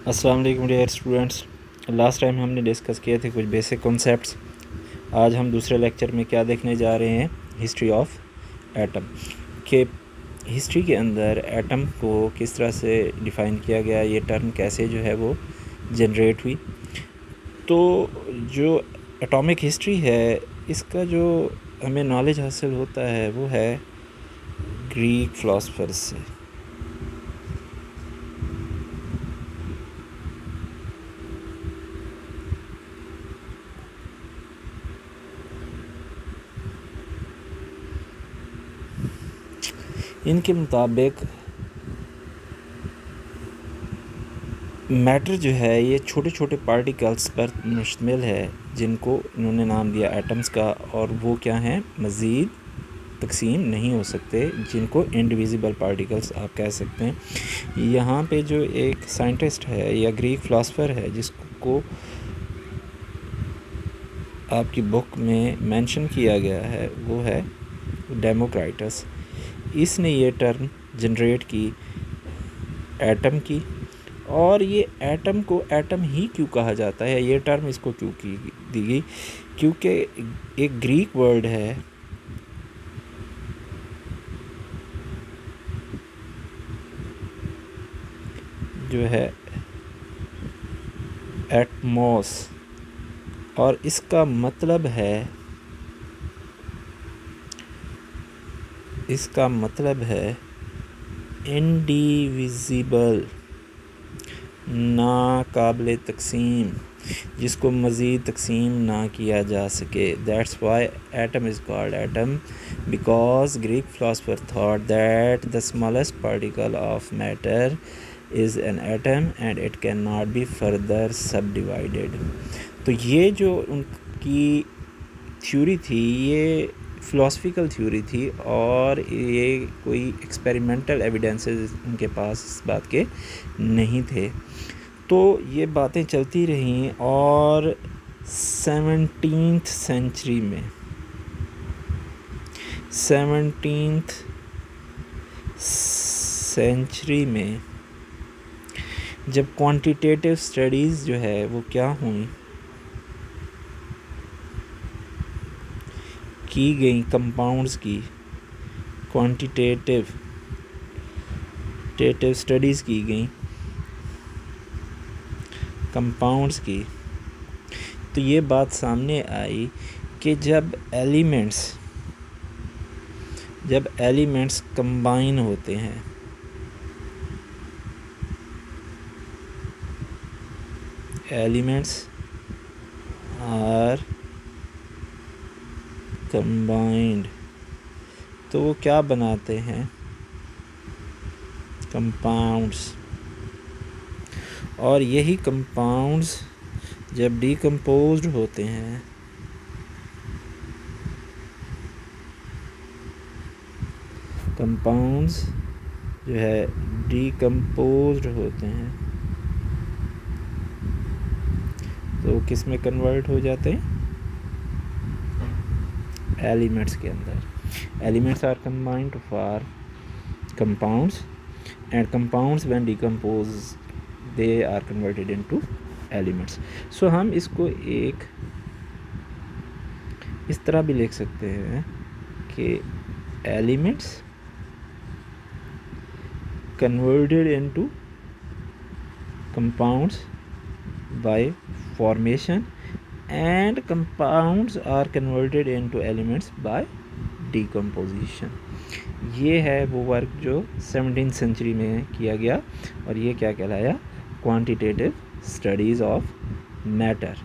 अस्सलाम वालेकुम dear students. Last time हमने डिस्कस किए थे कुछ बेसिक कॉन्सेप्ट्स। आज हम दूसरे लेक्चर में क्या देखने जा रहे हैं, हिस्ट्री ऑफ एटम के। हिस्ट्री के अंदर एटम को किस तरह से डिफ़ाइन किया गया, ये टर्म कैसे जो है वो जनरेट हुई। तो जो एटॉमिक हिस्ट्री है, इसका जो हमें नॉलेज हासिल होता है वो है ग्रीक फ़िलासफ़र्स से। इनके मुताबिक मैटर जो है ये छोटे छोटे पार्टिकल्स पर मुश्तमिल है, जिनको इन्होंने नाम दिया एटम्स का, और वो क्या हैं, मज़ीद तकसीम नहीं हो सकते, जिनको इंडिविजिबल पार्टिकल्स आप कह सकते हैं। यहाँ पे जो एक साइंटिस्ट है या ग्रीक फ़िलासफ़र है जिसको आपकी बुक में मेंशन किया गया है, वो है डेमोक्राइटस। इसने ये टर्म जनरेट की एटम की, और ये एटम को एटम ही क्यों कहा जाता है, ये टर्म इसको क्यों दी गई, क्योंकि एक ग्रीक वर्ड है जो है एटमॉस, और इसका मतलब है इंडिविजिबल, नाकाबिल तकसीम, जिसको मज़ीद तकसीम ना किया जा सके। That's why atom is called atom, because Greek philosopher thought that the smallest particle of matter is an atom and it can not be further सब डिवाइडेड। तो ये जो उनकी थ्योरी थी, ये फ़िलासफ़िकल थ्योरी थी, और ये कोई एक्सपेरिमेंटल एविडेंसेस उनके पास इस बात के नहीं थे। तो ये बातें चलती रहीं, और 17th सेंचुरी में जब क्वांटिटेटिव स्टडीज़ जो है वो क्या हुई, की गई कंपाउंड्स की, क्वांटिटेटिव स्टडीज़ की गई कंपाउंड्स की, तो ये बात सामने आई कि जब एलिमेंट्स कंबाइन होते हैं, एलिमेंट्स आर कंबाइंड, तो वो क्या बनाते हैं, कंपाउंड्स। और यही कंपाउंड्स जब डिकम्पोज्ड होते हैं, कंपाउंड्स जो है डिकम्पोज्ड होते हैं, तो किस में कन्वर्ट हो जाते हैं, एलिमेंट्स के अंदर। Elements are combined for compounds, and compounds when decompose they are converted into elements. So हम इसको एक इस तरह भी लिख सकते हैं कि elements converted into compounds by formation, and compounds are converted into elements by decomposition। ये है वो वर्क जो 17th सेंचुरी में किया गया, और ये क्या कहलाया, क्वांटिटेटिव स्टडीज़ ऑफ मैटर।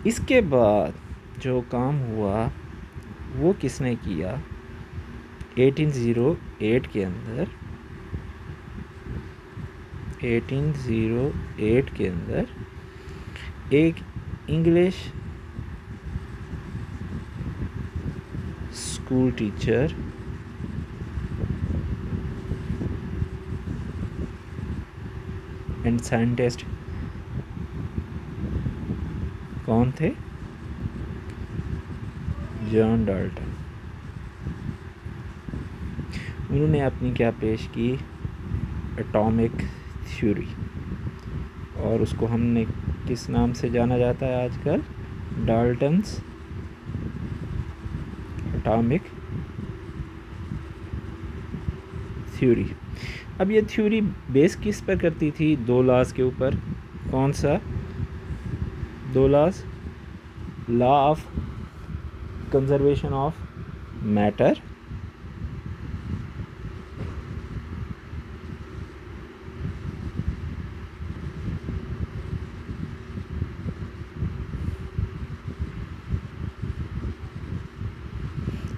इसके बाद जो काम हुआ वो किसने किया, 1808 के अंदर 1808 के अंदर एक English school teacher and scientist कौन थे, जॉन डाल्टन। उन्होंने अपनी क्या पेश की, एटॉमिक थ्योरी। और उसको हमने किस नाम से जाना जाता है आजकल? Dalton's atomic theory. अब ये थ्योरी बेस किस पर करती थी? 2 लॉज के ऊपर। कौन सा 2 laws? Law of conservation of matter,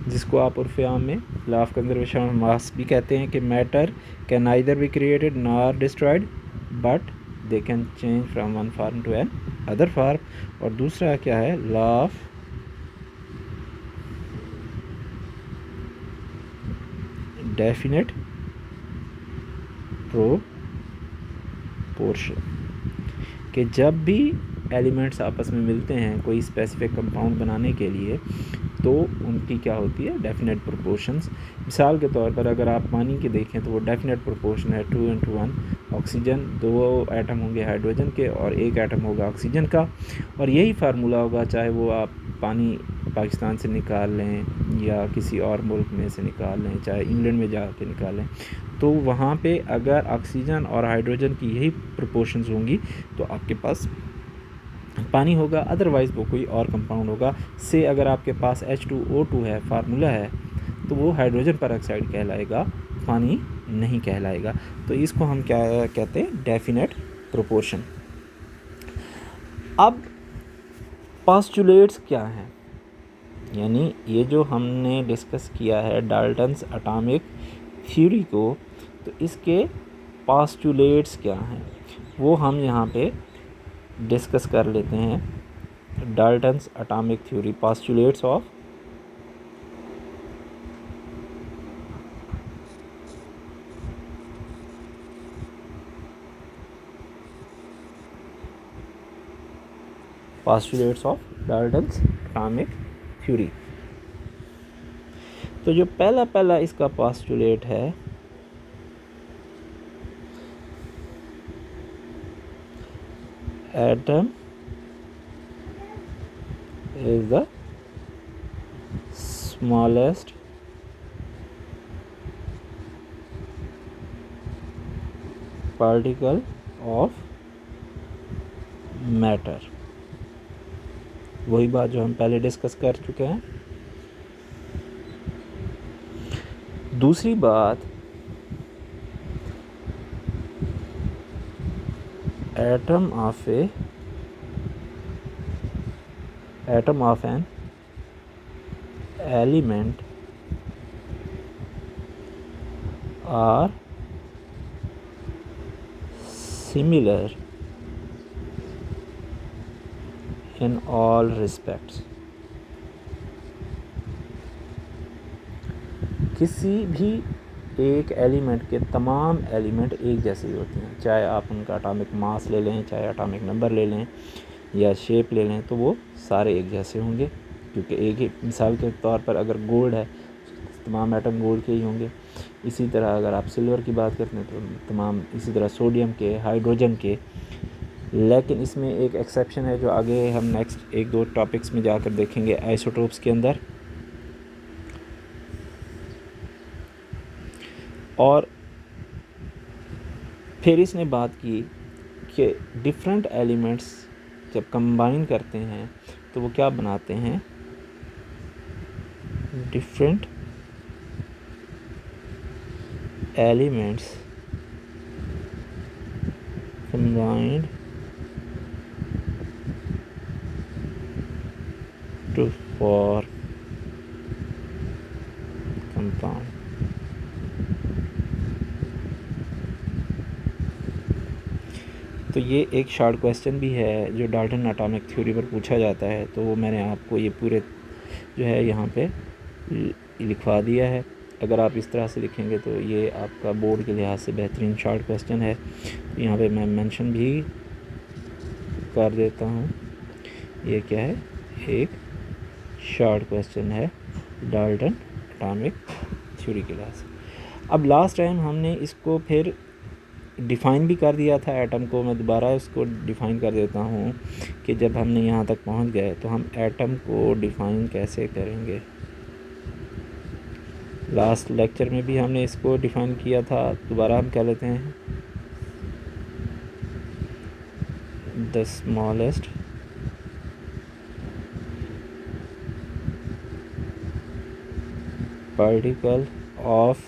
जिसको आप उर्फ़ आम में law of conservation of mass भी कहते हैं, कि matter can neither be created nor destroyed but they can change from one form to another form. और दूसरा क्या है? लॉ ऑफ डेफिनेट प्रोपोर्शन, कि जब भी एलिमेंट्स आपस में मिलते हैं कोई स्पेसिफिक कंपाउंड बनाने के लिए, तो उनकी क्या होती है? Definite proportions. मिसाल के तौर पर अगर आप पानी के देखें तो वो डेफिनेट प्रोपोर्शन है 2:1। ऑक्सीजन 2 एटम होंगे हाइड्रोजन के और 1 एटम होगा ऑक्सीजन का। और यही फार्मूला होगा चाहे वो आप पानी पाकिस्तान से निकाल लें या किसी और मुल्क में से निकाल लें, चाहे इंग्लैंड में जा के निकालें, तो वहाँ पे अगर ऑक्सीजन और हाइड्रोजन की यही प्रोपोर्शंस होंगी तो आपके पास पानी होगा, अदरवाइज़ वो कोई और कंपाउंड होगा। से अगर आपके पास H2O2 है, फार्मूला है, तो वो हाइड्रोजन पेरोक्साइड कहलाएगा, पानी नहीं कहलाएगा। तो इसको हम क्या कहते हैं? Definite proportion. अब पोस्टुलेट्स क्या हैं? यानी ये जो हमने डिस्कस किया है डाल्टन्स एटॉमिक थ्योरी को, तो इसके पोस्टुलेट्स क्या हैं वो हम यहाँ पे डिस्कस कर लेते हैं। Dalton's atomic theory, postulates of Dalton's atomic theory. तो जो पहला इसका पोस्टुलेट है, atom is the smallest particle of matter। वही बात जो हम पहले डिस्कस कर चुके हैं। दूसरी बात, atom of an element are similar in all respects. किसी भी एक एलिमेंट के तमाम एलिमेंट एक जैसे ही होते हैं, चाहे आप उनका एटॉमिक मास ले लें, चाहे एटॉमिक नंबर ले लें या शेप ले लें, तो वो सारे एक जैसे होंगे, क्योंकि एक ही मिसाल के तौर पर अगर गोल्ड है तमाम एटम गोल्ड के ही होंगे। इसी तरह अगर आप सिल्वर की बात करते हैं तो तमाम, इसी तरह सोडियम के, हाइड्रोजन के। लेकिन इसमें एक एक्सेप्शन है जो आगे हम नेक्स्ट 1-2 टॉपिक्स में जाकर देखेंगे आइसोटोप्स के अंदर। और फिर इसने बात की कि डिफरेंट एलिमेंट्स जब कंबाइन करते हैं तो वो क्या बनाते हैं? Different elements combined to form compound। तो ये एक शॉर्ट क्वेश्चन भी है जो डाल्टन एटॉमिक थ्योरी पर पूछा जाता है, तो वो मैंने आपको ये पूरे जो है यहाँ पे लिखवा दिया है। अगर आप इस तरह से लिखेंगे तो ये आपका बोर्ड के लिहाज से बेहतरीन शॉर्ट क्वेश्चन है। यहाँ पे मैं मेंशन भी कर देता हूँ, ये क्या है? एक शॉर्ट क्वेश्चन है डाल्टन एटॉमिक थ्योरी के लिहाज से। अब लास्ट टाइम हमने इसको फिर डिफ़ाइन भी कर दिया था एटम को। मैं दोबारा इसको डिफ़ाइन कर देता हूँ कि जब हमने यहाँ तक पहुँच गए तो हम एटम को डिफ़ाइन कैसे करेंगे। लास्ट लेक्चर में भी हमने इसको डिफ़ाइन किया था, दोबारा हम कह लेते हैं। The smallest particle of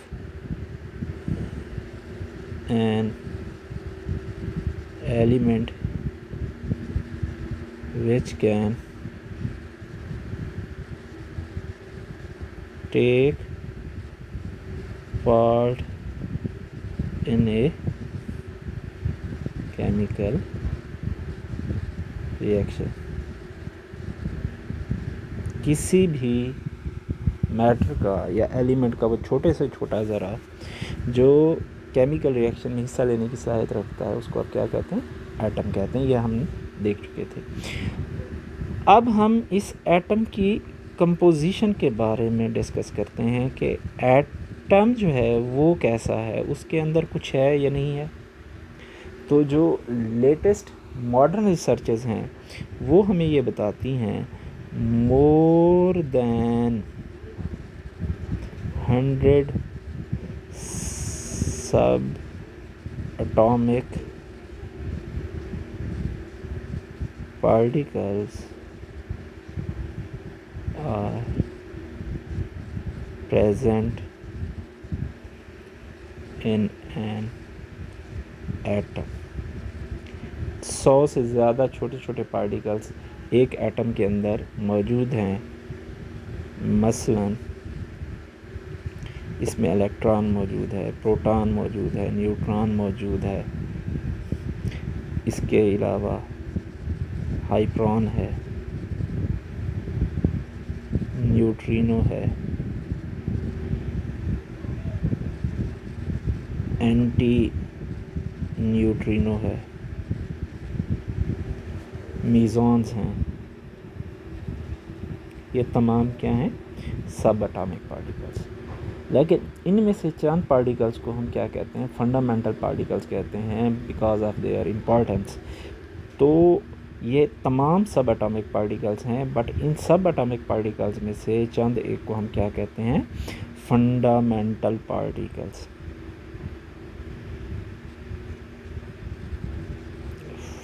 an element which can take part in a chemical reaction। किसी भी मैटर का या एलिमेंट का वो छोटे से छोटा ज़रा जो केमिकल रिएक्शन में हिस्सा लेने की सलाहियत रखता है उसको आप क्या कहते हैं, एटम कहते हैं। ये हम देख चुके थे। अब हम इस एटम की कंपोजिशन के बारे में डिस्कस करते हैं कि एटम जो है वो कैसा है, उसके अंदर कुछ है या नहीं है। तो जो लेटेस्ट मॉडर्न रिसर्चेस हैं वो हमें ये बताती हैं मोर देन 100 सब atomic particles are present in an atom। 100 से ज़्यादा छोटे छोटे पार्टिकल्स एक एटम के अंदर मौजूद हैं। मसलन इसमें इलेक्ट्रॉन मौजूद है, प्रोटॉन मौजूद है, न्यूट्रॉन मौजूद है, इसके अलावा हाइड्रोन है, न्यूट्रिनो है, एंटी न्यूट्रिनो है, मीज़ॉन्स हैं। ये तमाम क्या हैं, सब एटॉमिक पार्टिकल्स। लेकिन इनमें से चंद पार्टिकल्स को हम क्या कहते हैं, फंडामेंटल पार्टिकल्स कहते हैं बिकॉज ऑफ देयर इम्पोर्टेंस। तो ये तमाम सब एटॉमिक पार्टिकल्स हैं, बट इन सब एटॉमिक पार्टिकल्स में से चंद एक को हम क्या कहते हैं, फंडामेंटल पार्टिकल्स।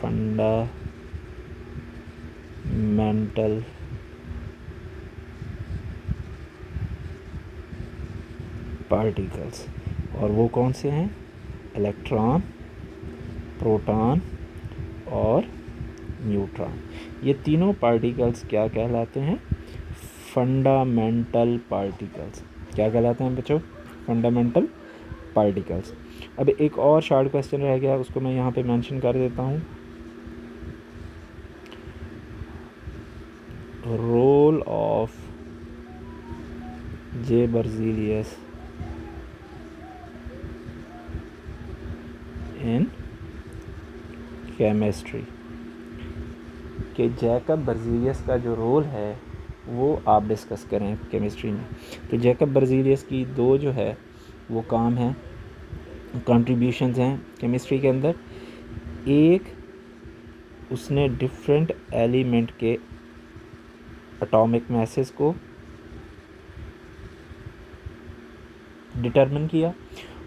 फंडामेंटल पार्टिकल्स, और वो कौन से हैं, इलेक्ट्रॉन, प्रोटॉन और न्यूट्रॉन। ये तीनों पार्टिकल्स क्या कहलाते हैं, फंडामेंटल पार्टिकल्स। क्या कहलाते हैं बच्चों, फंडामेंटल पार्टिकल्स। अब एक और शॉर्ट क्वेश्चन रह गया, उसको मैं यहाँ पे मेंशन कर देता हूँ। Role of J Berzelius in chemistry. कि जैकब बर्जीलियस का जो रोल है वो आप डिस्कस करें केमिस्ट्री में। तो जैकब बर्जीलियस की दो जो है वो काम हैं, कंट्रीब्यूशंस हैं केमिस्ट्री के अंदर। एक, उसने डिफरेंट एलिमेंट के एटॉमिक मैसेस को डिटरमिन किया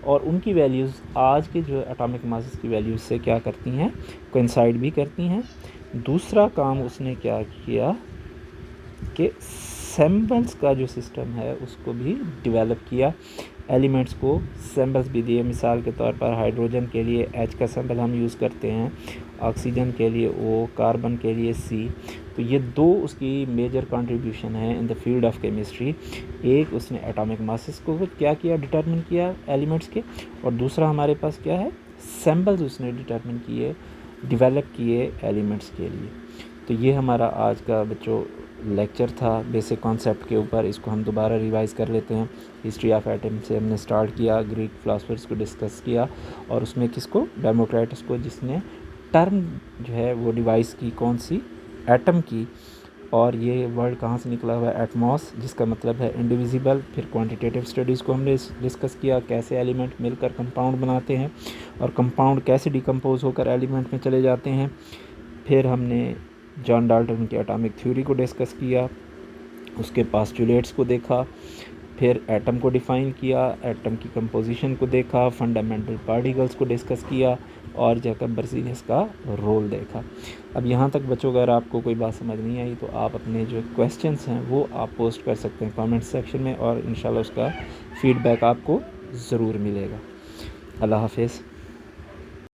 और उनकी वैल्यूज़ आज के जो एटॉमिक मासेस की वैल्यूज़ से क्या करती हैं, कोइंसाइड भी करती हैं। दूसरा काम उसने क्या किया कि सैम्पल्स का जो सिस्टम है उसको भी डेवलप किया, एलिमेंट्स को सैम्पल्स भी दिए। मिसाल के तौर पर हाइड्रोजन के लिए H का सैम्पल हम यूज़ करते हैं, ऑक्सीजन के लिए O, कार्बन के लिए C। तो ये दो उसकी मेजर कंट्रीब्यूशन है in the field of chemistry. एक, उसने एटॉमिक मासेस को क्या किया, डिटरमिन किया एलिमेंट्स के, और दूसरा हमारे पास क्या है, सैम्पल्स उसने डिटरमिन किए, डेवलप किए एलिमेंट्स के लिए। तो ये हमारा आज का बच्चों लेक्चर था बेसिक कॉन्सेप्ट के ऊपर। इसको हम दोबारा रिवाइज़ कर लेते हैं। हिस्ट्री ऑफ एटम से हमने स्टार्ट किया, ग्रीक फिलासफर्स को डिस्कस किया, और उसमें किसको, डेमोक्रिटस को, जिसने टर्म जो है वो डिवाइस की, कौन सी, एटम की, और ये वर्ड कहाँ से निकला हुआ है, एटमॉस, जिसका मतलब है इंडिविजिबल। फिर क्वांटिटेटिव स्टडीज़ को हमने डिस्कस किया, कैसे एलिमेंट मिलकर कंपाउंड बनाते हैं और कंपाउंड कैसे डिकम्पोज होकर एलिमेंट में चले जाते हैं। फिर हमने जॉन डाल्टन की एटॉमिक थ्योरी को डिस्कस किया, उसके पास्टुलेट्स को देखा, फिर एटम को डिफ़ाइन किया, एटम की कंपोजिशन को देखा, फंडामेंटल पार्टिकल्स को डिस्कस किया और जैकब बर्जीलियस का रोल देखा। अब यहाँ तक बच्चों अगर आपको कोई बात समझ नहीं आई तो आप अपने जो क्वेश्चंस हैं वो आप पोस्ट कर सकते हैं कमेंट सेक्शन में और इंशाल्लाह उसका फ़ीडबैक आपको ज़रूर मिलेगा। अल्लाह हाफ़िज़।